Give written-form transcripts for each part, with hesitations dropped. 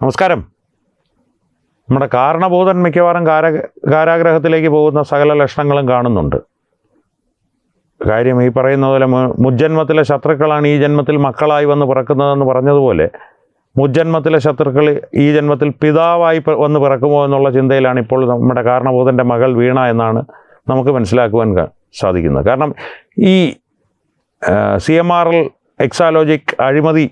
നമസ്കാരം. നമ്മുടെ കാരണഭൂതൻ മിക്കവാറും കാരാഗ്രഹത്തിലേക്ക് പോകുന്ന സകല ലക്ഷണങ്ങളും കാണുന്നുണ്ട്. കാര്യം ഈ പറയുന്ന പോലെ മുജ്ജന്മത്തിലെ ശത്രുക്കളാണ് ഈ ജന്മത്തിൽ മക്കളായി വന്ന് പിറക്കുന്നതെന്ന് പറഞ്ഞതുപോലെ മുജ്ജന്മത്തിലെ ശത്രുക്കൾ ഈ ജന്മത്തിൽ പിതാവായി വന്ന് പിറക്കുമോ എന്നുള്ള ചിന്തയിലാണ് ഇപ്പോൾ നമ്മുടെ കാരണഭൂതൻ്റെ മകൾ വീണ എന്നാണ് നമുക്ക് മനസ്സിലാക്കുവാൻ സാധിക്കുന്നത്. കാരണം ഈ CMRL എക്സാലോജിക് അഴിമതി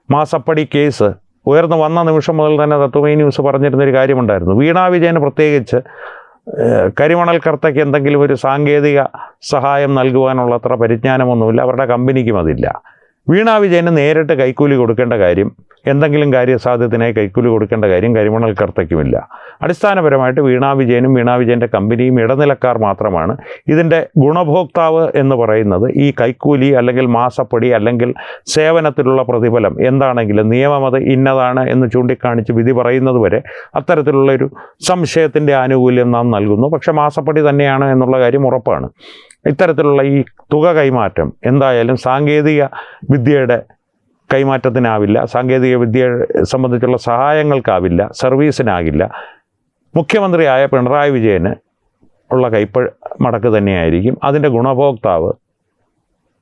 മാസപ്പടി കേസ് ഉയർന്നു വന്ന നിമിഷം മുതൽ തന്നെ തത്വമൈ ന്യൂസ് പറഞ്ഞിരുന്നൊരു കാര്യമുണ്ടായിരുന്നു. വീണാ വിജയന് പ്രത്യേകിച്ച് കരിമണൽ കർത്തയ്ക്ക് എന്തെങ്കിലും ഒരു സാങ്കേതിക സഹായം നൽകുവാനുള്ള അത്ര പരിജ്ഞാനമൊന്നുമില്ല, അവരുടെ കമ്പനിക്കും അതില്ല. വീണാ വിജയന് നേരിട്ട് കൈക്കൂലി കൊടുക്കേണ്ട കാര്യം, എന്തെങ്കിലും കാര്യസാധ്യത്തിനായി കൈക്കൂലി കൊടുക്കേണ്ട കാര്യം കരിമണൽ കർത്തയ്ക്കുമില്ല. അടിസ്ഥാനപരമായിട്ട് വീണാ വിജയനും വീണാ വിജയൻ്റെ കമ്പനിയും ഇടനിലക്കാർ മാത്രമാണ്. ഇതിൻ്റെ ഗുണഭോക്താവ് എന്ന് പറയുന്നത് ഈ കൈക്കൂലി അല്ലെങ്കിൽ മാസപ്പടി അല്ലെങ്കിൽ സേവനത്തിലുള്ള പ്രതിഫലം എന്താണെങ്കിലും നിയമം അത് ഇന്നതാണ് എന്ന് ചൂണ്ടിക്കാണിച്ച് വിധി പറയുന്നത് വരെ അത്തരത്തിലുള്ളൊരു സംശയത്തിൻ്റെ ആനുകൂല്യം നാം നൽകുന്നു. പക്ഷേ മാസപ്പടി തന്നെയാണ് എന്നുള്ള കാര്യം ഉറപ്പാണ്. ഇത്തരത്തിലുള്ള ഈ തുക കൈമാറ്റം എന്തായാലും സാങ്കേതിക വിദ്യയുടെ കൈമാറ്റത്തിനാവില്ല, സാങ്കേതിക വിദ്യയെ സംബന്ധിച്ചുള്ള സഹായങ്ങൾക്കാവില്ല, സർവീസിനാകില്ല. മുഖ്യമന്ത്രിയായ പിണറായി വിജയന് ഉള്ള മടക്ക് തന്നെയായിരിക്കും. അതിൻ്റെ ഗുണഭോക്താവ്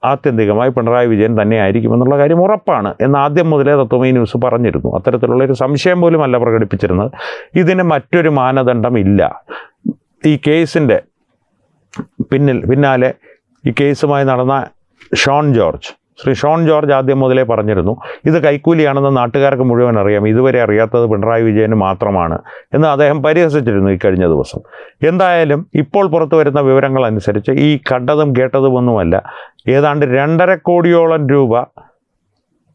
ആത്യന്തികമായി പിണറായി വിജയൻ തന്നെയായിരിക്കും എന്നുള്ള കാര്യം ഉറപ്പാണ് എന്ന് ആദ്യം മുതലേ തത്വമൈ ന്യൂസ് പറഞ്ഞിരുന്നു. അത്തരത്തിലുള്ളൊരു സംശയം പോലുമല്ല പ്രകടിപ്പിച്ചിരുന്നത്. ഇതിന് മറ്റൊരു മാനദണ്ഡമില്ല. ഈ കേസിൻ്റെ പിന്നാലെ ഈ കേസുമായി നടന്ന ശ്രീ ഷോൺ ജോർജ് ആദ്യം മുതലേ പറഞ്ഞിരുന്നു ഇത് കൈക്കൂലിയാണെന്ന് നാട്ടുകാർക്ക് മുഴുവൻ അറിയാം, ഇതുവരെ അറിയാത്തത് പിണറായി വിജയന് മാത്രമാണ് എന്ന് അദ്ദേഹം പരിഹസിച്ചിരുന്നു ഈ കഴിഞ്ഞ ദിവസം. എന്തായാലും ഇപ്പോൾ പുറത്തു വരുന്ന വിവരങ്ങൾ അനുസരിച്ച് ഈ കണ്ടതും കേട്ടതുമൊന്നുമല്ല, ഏതാണ്ട് 2.5 കോടിയോളം രൂപ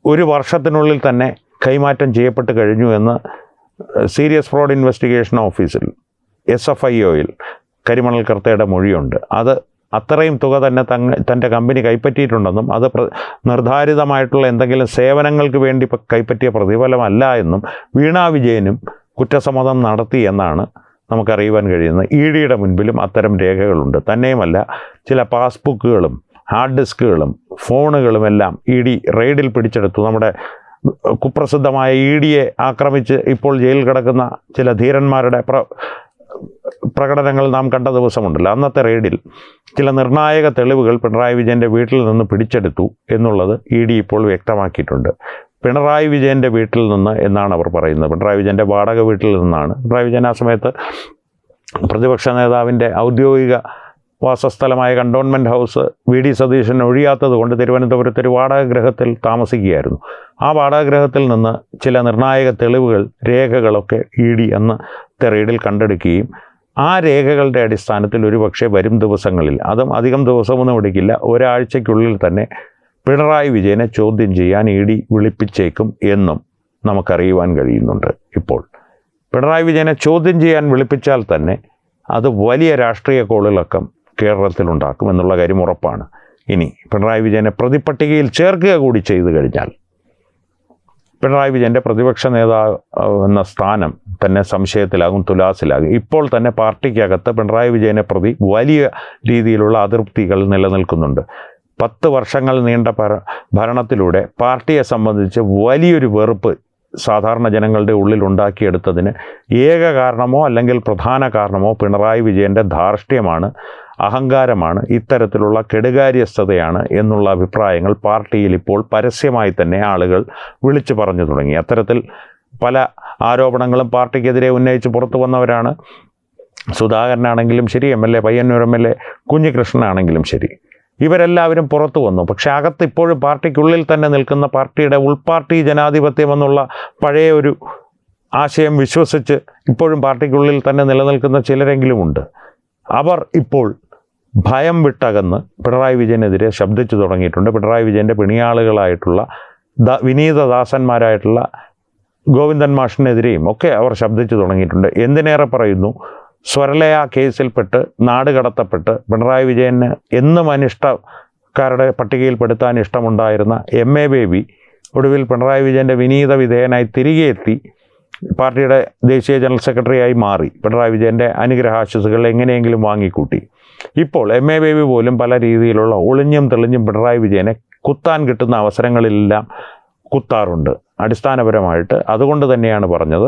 ഒരു വർഷത്തിനുള്ളിൽ തന്നെ കൈമാറ്റം ചെയ്യപ്പെട്ട് കഴിഞ്ഞു എന്ന് സീരിയസ് ഫ്രോഡ് ഇൻവെസ്റ്റിഗേഷൻ ഓഫീസിൽ SFIOയിൽ കരിമണൽ കർത്തയുടെ മൊഴിയുണ്ട്. അത് അത്രയും തുക തന്നെ തൻ്റെ കമ്പനി കൈപ്പറ്റിയിട്ടുണ്ടെന്നും അത് നിർദ്ധാരിതമായിട്ടുള്ള എന്തെങ്കിലും സേവനങ്ങൾക്ക് വേണ്ടി കൈപ്പറ്റിയ പ്രതിഫലമല്ല എന്നും വീണാ വിജയനും കുറ്റസമ്മതം നടത്തി എന്നാണ് നമുക്കറിയുവാൻ കഴിയുന്നത്. EDയുടെ മുൻപിലും അത്തരം രേഖകളുണ്ട്. തന്നെയുമല്ല, ചില പാസ്ബുക്കുകളും ഹാർഡ് ഡിസ്കുകളും ഫോണുകളുമെല്ലാം ED റെയ്ഡിൽ പിടിച്ചെടുത്തു. നമ്മുടെ കുപ്രസിദ്ധമായ EDയെ ആക്രമിച്ച് ഇപ്പോൾ ജയിലിൽ കിടക്കുന്ന ചില ധീരന്മാരുടെ പ്രകടനങ്ങൾ നാം കണ്ട ദിവസമുണ്ടല്ലോ. അന്നത്തെ റെയ്ഡിൽ ചില നിർണായക തെളിവുകൾ പിണറായി വിജയൻ്റെ വീട്ടിൽ നിന്ന് പിടിച്ചെടുത്തു എന്നുള്ളത് ED ഇപ്പോൾ വ്യക്തമാക്കിയിട്ടുണ്ട്. പിണറായി വിജയൻ്റെ വീട്ടിൽ നിന്ന് എന്നാണ് അവർ പറയുന്നത്. പിണറായി വിജയൻ്റെ വാടക വീട്ടിൽ നിന്നാണ്. പിണറായി വിജയൻ ആ സമയത്ത് പ്രതിപക്ഷ നേതാവിൻ്റെ ഔദ്യോഗിക വാസസ്ഥലമായ കണ്ടോൺമെൻറ്റ് ഹൗസ് VD സതീശൻ ഒഴിയാത്തത് കൊണ്ട് തിരുവനന്തപുരത്ത് ഒരു വാടക ഗൃഹത്തിൽ താമസിക്കുകയായിരുന്നു. ആ വാടക ഗൃഹത്തിൽ നിന്ന് ചില നിർണായക തെളിവുകൾ, രേഖകളൊക്കെ ED അന്നത്തെ റെയ്ഡിൽ കണ്ടെടുക്കുകയും ആ രേഖകളുടെ അടിസ്ഥാനത്തിൽ ഒരുപക്ഷെ വരും ദിവസങ്ങളിൽ, അതും അധികം ദിവസമൊന്നും എടുക്കില്ല, ഒരാഴ്ചയ്ക്കുള്ളിൽ തന്നെ പിണറായി വിജയനെ ചോദ്യം ചെയ്യാൻ ED വിളിപ്പിച്ചേക്കും എന്നും നമുക്കറിയുവാൻ കഴിയുന്നുണ്ട്. ഇപ്പോൾ പിണറായി വിജയനെ ചോദ്യം ചെയ്യാൻ വിളിപ്പിച്ചാൽ തന്നെ അത് വലിയ രാഷ്ട്രീയ കോളിളക്കം കേരളത്തിലുണ്ടാക്കും എന്നുള്ള കാര്യം ഉറപ്പാണ്. ഇനി പിണറായി വിജയനെ പ്രതിപട്ടികയിൽ ചേർക്കുക കൂടി ചെയ്തു കഴിഞ്ഞാൽ പിണറായി വിജയൻ്റെ പ്രതിപക്ഷ നേതാവ് എന്ന സ്ഥാനം തന്നെ സംശയത്തിലാകും, തുലാസിലാകും. ഇപ്പോൾ തന്നെ പാർട്ടിക്കകത്ത് പിണറായി വിജയനെ പ്രതി വലിയ രീതിയിലുള്ള അതൃപ്തികൾ നിലനിൽക്കുന്നുണ്ട്. 10 വർഷങ്ങൾ നീണ്ട ഭരണത്തിലൂടെ പാർട്ടിയെ സംബന്ധിച്ച് വലിയൊരു വെറുപ്പ് സാധാരണ ജനങ്ങളുടെ ഉള്ളിൽ ഉണ്ടാക്കിയെടുത്തതിന് ഏക കാരണമോ അല്ലെങ്കിൽ പ്രധാന കാരണമോ പിണറായി വിജയൻ്റെ ധാർഷ്ട്യമാണ്, അഹങ്കാരമാണ്, ഇത്തരത്തിലുള്ള കെടുകാര്യസ്ഥതയാണ് എന്നുള്ള അഭിപ്രായങ്ങൾ പാർട്ടിയിൽ ഇപ്പോൾ പരസ്യമായി തന്നെ ആളുകൾ വിളിച്ചു പറഞ്ഞു തുടങ്ങി. അത്തരത്തിൽ പല ആരോപണങ്ങളും പാർട്ടിക്കെതിരെ ഉന്നയിച്ച് പുറത്തു വന്നവരാണ്. സുധാകരനാണെങ്കിലും ശരി, MLA പയ്യന്നൂർ MLA കുഞ്ഞികൃഷ്ണനാണെങ്കിലും ശരി, ഇവരെല്ലാവരും പുറത്തു വന്നു. പക്ഷേ അകത്ത് ഇപ്പോഴും പാർട്ടിക്കുള്ളിൽ തന്നെ നിൽക്കുന്ന പാർട്ടിയുടെ ഉൾപാർട്ടി ജനാധിപത്യം എന്നുള്ള പഴയ ഒരു ആശയം വിശ്വസിച്ച് ഇപ്പോഴും പാർട്ടിക്കുള്ളിൽ തന്നെ നിലനിൽക്കുന്ന ചിലരെങ്കിലുമുണ്ട്. അവർ ഇപ്പോൾ ഭയം വിട്ടകന്ന് പിണറായി വിജയനെതിരെ ശബ്ദിച്ചു തുടങ്ങിയിട്ടുണ്ട്. പിണറായി വിജയൻ്റെ പിണിയാളുകളായിട്ടുള്ള വിനീതദാസന്മാരായിട്ടുള്ള ഗോവിന്ദൻ മാഷിനെതിരെയും ഒക്കെ അവർ ശബ്ദിച്ചു തുടങ്ങിയിട്ടുണ്ട്. എന്തിനേറെ പറയുന്നു, സ്വരലയ കേസിൽപ്പെട്ട് നാട് കടത്തപ്പെട്ട് പിണറായി വിജയന് എന്നും അനിഷ്ടക്കാരുടെ പട്ടികയിൽപ്പെടുത്താൻ ഇഷ്ടമുണ്ടായിരുന്ന MA ബേബി ഒടുവിൽ പിണറായി വിജയൻ്റെ വിനീത വിധേയനായി തിരികെ എത്തി പാർട്ടിയുടെ ദേശീയ ജനറൽ സെക്രട്ടറിയായി മാറി. പിണറായി വിജയൻ്റെ അനുഗ്രഹാശിസുകൾ എങ്ങനെയെങ്കിലും വാങ്ങിക്കൂട്ടി. ഇപ്പോൾ MA ബേബി പോലും പല രീതിയിലുള്ള ഒളിഞ്ഞും തെളിഞ്ഞും പിണറായി വിജയനെ കുത്താൻ കിട്ടുന്ന അവസരങ്ങളിലെല്ലാം കുത്താറുണ്ട്. അടിസ്ഥാനപരമായിട്ട് അതുകൊണ്ട് തന്നെയാണ് പറഞ്ഞത്,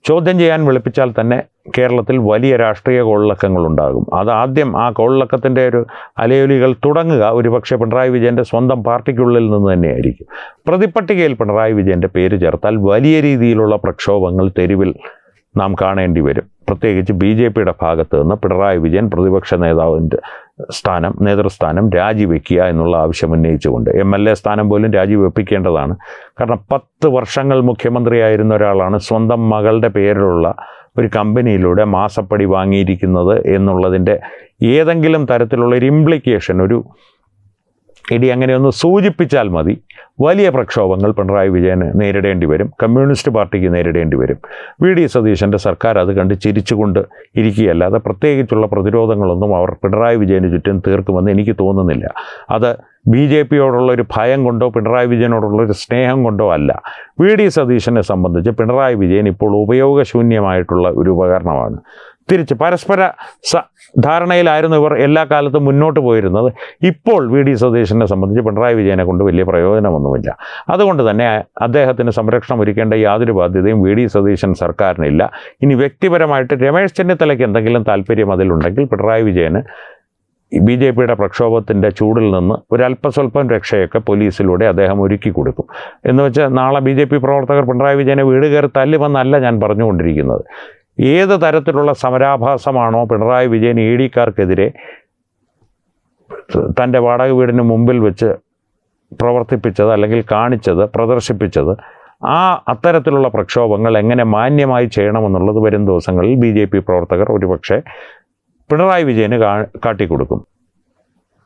ചോദ്യം ചെയ്യാൻ വിളിപ്പിച്ചാൽ തന്നെ കേരളത്തിൽ വലിയ രാഷ്ട്രീയ കോളിളക്കങ്ങളുണ്ടാകും. അതാദ്യം ആ കോളിളക്കത്തിൻ്റെ ഒരു അലയൊലികൾ തുടങ്ങുക ഒരുപക്ഷെ പിണറായി വിജയൻ്റെ സ്വന്തം പാർട്ടിക്കുള്ളിൽ നിന്ന് തന്നെയായിരിക്കും. പ്രതിപട്ടികയിൽ പിണറായി വിജയൻ്റെ പേര് ചേർത്താൽ വലിയ രീതിയിലുള്ള പ്രക്ഷോഭങ്ങൾ തെരുവിൽ നാം കാണേണ്ടി വരും. പ്രത്യേകിച്ച് BJPയുടെ ഭാഗത്ത് നിന്ന് പിണറായി വിജയൻ പ്രതിപക്ഷ നേതാവിൻ്റെ നേതൃസ്ഥാനം രാജിവെക്കുക എന്നുള്ള ആവശ്യം ഉന്നയിച്ചുകൊണ്ട് MLA സ്ഥാനം പോലും രാജിവെപ്പിക്കേണ്ടതാണ്. കാരണം 10 വർഷങ്ങൾ മുഖ്യമന്ത്രിയായിരുന്ന ഒരാളാണ് സ്വന്തം മകളുടെ പേരിലുള്ള ഒരു കമ്പനിയിലൂടെ മാസപ്പടി വാങ്ങിയിരിക്കുന്നത് എന്നുള്ളതിൻ്റെ ഏതെങ്കിലും തരത്തിലുള്ളൊരു ഇംപ്ലിക്കേഷൻ, ഒരു ഇടി അങ്ങനെയൊന്ന് സൂചിപ്പിച്ചാൽ മതി, വലിയ പ്രക്ഷോഭങ്ങൾ പിണറായി വിജയന് നേരിടേണ്ടി വരും, കമ്മ്യൂണിസ്റ്റ് പാർട്ടിക്ക് നേരിടേണ്ടി വരും. VD സതീശൻ്റെ സർക്കാർ അത് കണ്ട് ചിരിച്ചുകൊണ്ട് ഇരിക്കുകയല്ലാതെ പ്രത്യേകിച്ചുള്ള പ്രതിരോധങ്ങളൊന്നും അവർ പിണറായി വിജയന് ചുറ്റും തീർക്കുമെന്ന് എനിക്ക് തോന്നുന്നില്ല. അത് BJPയോടുള്ളൊരു ഭയം കൊണ്ടോ പിണറായി വിജയനോടുള്ളൊരു സ്നേഹം കൊണ്ടോ അല്ല. VD സതീശനെ സംബന്ധിച്ച് പിണറായി വിജയൻ ഇപ്പോൾ ഉപയോഗശൂന്യമായിട്ടുള്ള ഒരു ഉപകരണമാണ്. തിരിച്ച് പരസ്പര ധാരണയിലായിരുന്നു ഇവർ എല്ലാ കാലത്തും മുന്നോട്ട് പോയിരുന്നത്. ഇപ്പോൾ VD സതീശനെ സംബന്ധിച്ച് പിണറായി വിജയനെ കൊണ്ട് വലിയ പ്രയോജനമൊന്നുമില്ല. അതുകൊണ്ട് തന്നെ അദ്ദേഹത്തിന് സംരക്ഷണം ഒരുക്കേണ്ട യാതൊരു ബാധ്യതയും VD സതീശൻ സർക്കാരിനില്ല. ഇനി വ്യക്തിപരമായിട്ട് രമേശ് ചെന്നിത്തലയ്ക്ക് എന്തെങ്കിലും താല്പര്യം അതിലുണ്ടെങ്കിൽ പിണറായി വിജയന് BJPയുടെ പ്രക്ഷോഭത്തിൻ്റെ ചൂടിൽ നിന്ന് ഒരല്പസ്വല്പം രക്ഷയൊക്കെ പോലീസിലൂടെ അദ്ദേഹം ഒരുക്കി കൊടുക്കും. എന്ന് വെച്ചാൽ നാളെ BJP പ്രവർത്തകർ പിണറായി വിജയനെ വീട് കയറി തല്ലുമെന്നല്ല ഞാൻ പറഞ്ഞുകൊണ്ടിരിക്കുന്നത്. ഏത് തരത്തിലുള്ള സമരാഭാസമാണോ പിണറായി വിജയൻ EDക്കാർക്കെതിരെ തൻ്റെ വാടക വീടിന് മുമ്പിൽ വെച്ച് പ്രവർത്തിപ്പിച്ചത് അല്ലെങ്കിൽ കാണിച്ചത്, പ്രദർശിപ്പിച്ചത്, അത്തരത്തിലുള്ള പ്രക്ഷോഭങ്ങൾ എങ്ങനെ മാന്യമായി ചെയ്യണമെന്നുള്ളത് വരും ദിവസങ്ങളിൽ BJP പ്രവർത്തകർ ഒരുപക്ഷെ പിണറായി വിജയന് കാട്ടിക്കൊടുക്കും.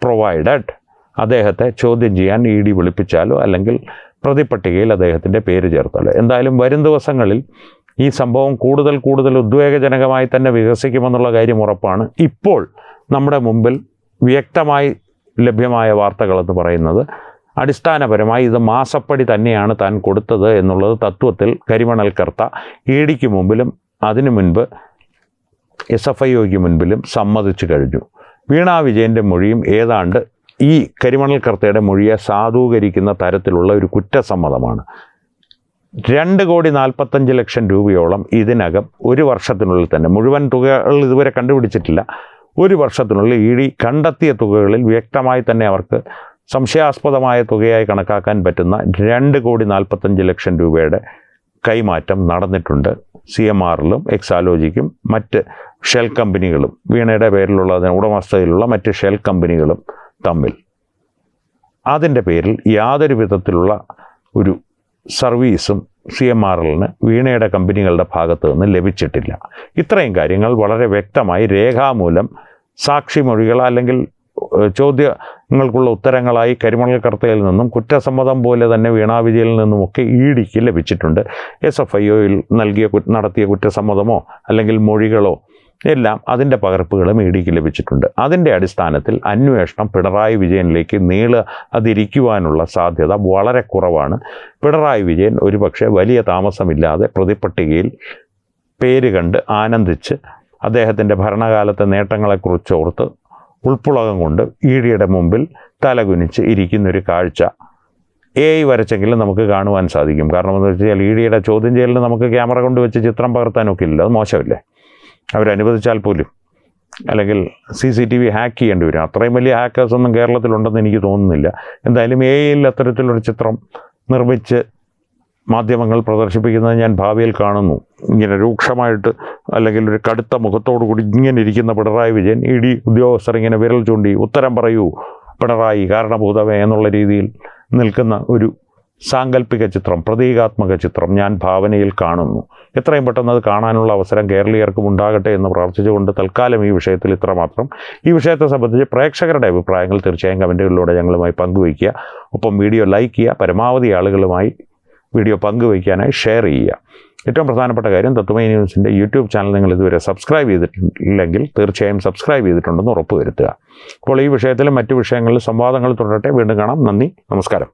പ്രൊവൈഡഡ് അദ്ദേഹത്തെ ചോദ്യം ചെയ്യാൻ ED വിളിപ്പിച്ചാലോ അല്ലെങ്കിൽ പ്രതിപട്ടികയിൽ അദ്ദേഹത്തിൻ്റെ പേര് ചേർത്താലോ. എന്തായാലും വരും ദിവസങ്ങളിൽ ഈ സംഭവം കൂടുതൽ ഉദ്വേഗജനകമായി തന്നെ വികസിക്കുമെന്നുള്ള കാര്യം ഉറപ്പാണ്. ഇപ്പോൾ നമ്മുടെ മുമ്പിൽ വ്യക്തമായി ലഭ്യമായ വാർത്തകളെന്ന് പറയുന്നത് അടിസ്ഥാനപരമായി ഇത് മാസപ്പടി തന്നെയാണ് താൻ കൊടുത്തത് എന്നുള്ളത് തത്വത്തിൽ കരിമണൽ കർത്ത EDക്ക് മുമ്പിലും അതിനു മുൻപ് SFIOയ്ക്ക് മുൻപിലും സമ്മതിച്ചു കഴിഞ്ഞു. വീണാ വിജയൻ്റെ മൊഴിയും ഏതാണ്ട് ഈ കരിമണൽ കർത്തയുടെ മൊഴിയെ സാധൂകരിക്കുന്ന തരത്തിലുള്ള ഒരു കുറ്റസമ്മതമാണ്. 2,45,00,000 രൂപയോളം ഇതിനകം ഒരു വർഷത്തിനുള്ളിൽ തന്നെ, മുഴുവൻ തുകകൾ ഇതുവരെ കണ്ടുപിടിച്ചിട്ടില്ല, ഒരു വർഷത്തിനുള്ളിൽ ED കണ്ടെത്തിയ തുകകളിൽ വ്യക്തമായി തന്നെ അവർക്ക് സംശയാസ്പദമായ തുകയായി കണക്കാക്കാൻ പറ്റുന്ന 2,45,00,000 രൂപയുടെ കൈമാറ്റം നടന്നിട്ടുണ്ട്. CMRലും എക്സാലോജിക്കും മറ്റ് ഷെൽ കമ്പനികളും വീണയുടെ പേരിലുള്ള ഉടമസ്ഥതയിലുള്ള മറ്റ് ഷെൽ കമ്പനികളും തമ്മിൽ അതിൻ്റെ പേരിൽ യാതൊരു വിധത്തിലുള്ള ഒരു സർവീസും CMRലിന് വീണയുടെ കമ്പനികളുടെ ഭാഗത്തു നിന്ന് ലഭിച്ചിട്ടില്ല. ഇത്രയും കാര്യങ്ങൾ വളരെ വ്യക്തമായി രേഖാമൂലം സാക്ഷിമൊഴികൾ അല്ലെങ്കിൽ ചോദ്യങ്ങൾക്കുള്ള ഉത്തരങ്ങളായി കരിമണൽ കർത്തയിൽ നിന്നും കുറ്റസമ്മതം പോലെ തന്നെ വീണാ വിജയനിൽ നിന്നുമൊക്കെ EDക്ക് ലഭിച്ചിട്ടുണ്ട്. SFIOയിൽ നടത്തിയ കുറ്റസമ്മതമോ അല്ലെങ്കിൽ മൊഴികളോ എല്ലാം അതിൻ്റെ പകർപ്പുകളും EDക്ക് ലഭിച്ചിട്ടുണ്ട്. അതിൻ്റെ അടിസ്ഥാനത്തിൽ അന്വേഷണം പിണറായി വിജയനിലേക്ക് അതിരിക്കുവാനുള്ള സാധ്യത വളരെ കുറവാണ്. പിണറായി വിജയൻ ഒരുപക്ഷെ വലിയ താമസമില്ലാതെ പ്രതിപട്ടികയിൽ പേര് കണ്ട് ആനന്ദിച്ച് അദ്ദേഹത്തിൻ്റെ ഭരണകാലത്തെ നേട്ടങ്ങളെക്കുറിച്ചോർത്ത് ഉൾപ്പുളകം കൊണ്ട് EDയുടെ മുമ്പിൽ തലകുനിച്ച് ഇരിക്കുന്നൊരു കാഴ്ച AI വരച്ചെങ്കിലും നമുക്ക് കാണുവാൻ സാധിക്കും. കാരണം എന്ന് വെച്ചാൽ EDയുടെ ചോദ്യം ചെയ്യലിന് നമുക്ക് ക്യാമറ കൊണ്ട് വെച്ച് ചിത്രം പകർത്താനൊക്കെ ഇല്ല, അത് മോശമില്ലേ? അവരനുവദിച്ചാൽ പോലും, അല്ലെങ്കിൽ CCTV ഹാക്ക് ചെയ്യേണ്ടി വരും. അത്രയും വലിയ ഹാക്കേഴ്സൊന്നും കേരളത്തിലുണ്ടെന്ന് എനിക്ക് തോന്നുന്നില്ല. എന്തായാലും AIയിൽ അത്തരത്തിലൊരു ചിത്രം നിർമ്മിച്ച് മാധ്യമങ്ങൾ പ്രദർശിപ്പിക്കുന്നത് ഞാൻ ഭാവിയിൽ കാണുന്നു. ഇങ്ങനെ രൂക്ഷമായിട്ട് അല്ലെങ്കിൽ ഒരു കടുത്ത മുഖത്തോടു കൂടി ഇങ്ങനെ ഇരിക്കുന്ന പിണറായി വിജയൻ, ED ഉദ്യോഗസ്ഥർ ഇങ്ങനെ വിരൽ ചൂണ്ടി ഉത്തരം പറയൂ പിണറായി കാരണഭൂതമേ എന്നുള്ള രീതിയിൽ നിൽക്കുന്ന ഒരു സാങ്കല്പിക ചിത്രം, പ്രതീകാത്മക ചിത്രം ഞാൻ ഭാവനയിൽ കാണുന്നു. എത്രയും പെട്ടെന്ന് അത് കാണാനുള്ള അവസരം കേരളീയർക്കും ഉണ്ടാകട്ടെ എന്ന് പ്രാർത്ഥിച്ചുകൊണ്ട് തൽക്കാലം ഈ വിഷയത്തിൽ ഇത്രമാത്രം. ഈ വിഷയത്തെ സംബന്ധിച്ച് പ്രേക്ഷകരുടെ അഭിപ്രായങ്ങൾ തീർച്ചയായും കമൻറ്റുകളിലൂടെ ഞങ്ങളുമായി പങ്കുവയ്ക്കുക. ഒപ്പം വീഡിയോ ലൈക്ക് ചെയ്യുക, പരമാവധി ആളുകളുമായി വീഡിയോ പങ്കുവയ്ക്കാനായി ഷെയർ ചെയ്യുക. ഏറ്റവും പ്രധാനപ്പെട്ട കാര്യം, തത്വമയി ന്യൂസിൻ്റെ യൂട്യൂബ് ചാനൽ നിങ്ങൾ ഇതുവരെ സബ്സ്ക്രൈബ് ചെയ്തിട്ടില്ലെങ്കിൽ തീർച്ചയായും സബ്സ്ക്രൈബ് ചെയ്തിട്ടുണ്ടെന്ന് ഉറപ്പുവരുത്തുക. അപ്പോൾ ഈ വിഷയത്തിലും മറ്റു വിഷയങ്ങളിലും സംവാദങ്ങൾ തുടരട്ടെ. വീണ്ടും കാണാം. നന്ദി, നമസ്കാരം.